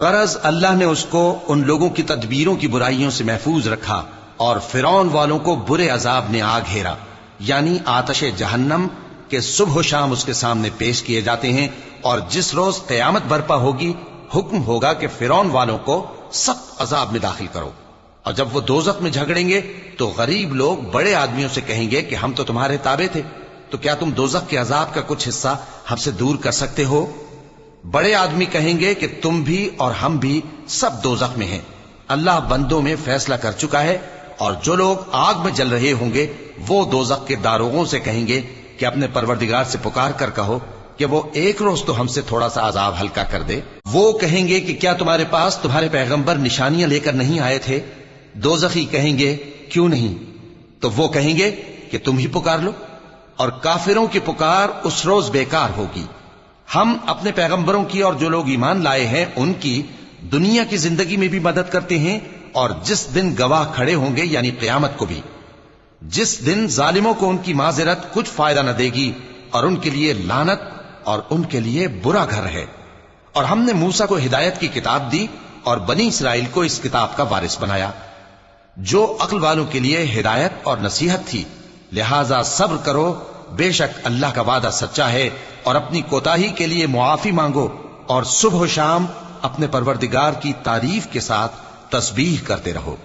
غرض اللہ نے اس کو ان لوگوں کی تدبیروں کی برائیوں سے محفوظ رکھا اور فرعون والوں کو برے عذاب نے آ گھیرا، یعنی آتش جہنم کے صبح و شام اس کے سامنے پیش کیے جاتے ہیں، اور جس روز قیامت برپا ہوگی حکم ہوگا کہ فرعون والوں کو سخت عذاب میں داخل کرو۔ اور جب وہ دوزخ میں جھگڑیں گے تو غریب لوگ بڑے آدمیوں سے کہیں گے کہ ہم تو تمہارے تابع تھے، تو کیا تم دوزخ کے عذاب کا کچھ حصہ ہم سے دور کر سکتے ہو؟ بڑے آدمی کہیں گے کہ تم بھی اور ہم بھی سب دوزخ میں ہیں، اللہ بندوں میں فیصلہ کر چکا ہے۔ اور جو لوگ آگ میں جل رہے ہوں گے وہ دوزخ کے داروغوں سے کہیں گے کہ اپنے پروردگار سے پکار کر کہو کہ وہ ایک روز تو ہم سے تھوڑا سا عذاب ہلکا کر دے۔ وہ کہیں گے کہ کیا تمہارے پاس تمہارے پیغمبر نشانیاں لے کر نہیں آئے تھے؟ دوزخی کہیں گے کیوں نہیں؟ تو وہ کہیں گے کہ تم ہی پکار لو، اور کافروں کی پکار اس روز بیکار ہوگی۔ ہم اپنے پیغمبروں کی اور جو لوگ ایمان لائے ہیں ان کی دنیا کی زندگی میں بھی مدد کرتے ہیں، اور جس دن گواہ کھڑے ہوں گے یعنی قیامت کو بھی، جس دن ظالموں کو ان کی معذرت کچھ فائدہ نہ دے گی، اور ان کے لیے لعنت اور ان کے لیے برا گھر ہے۔ اور ہم نے موسیٰ کو ہدایت کی کتاب دی اور بنی اسرائیل کو اس کتاب کا وارث بنایا، جو عقل والوں کے لیے ہدایت اور نصیحت تھی۔ لہذا صبر کرو، بے شک اللہ کا وعدہ سچا ہے، اور اپنی کوتاہی کے لیے معافی مانگو، اور صبح و شام اپنے پروردگار کی تعریف کے ساتھ تسبیح کرتے رہو۔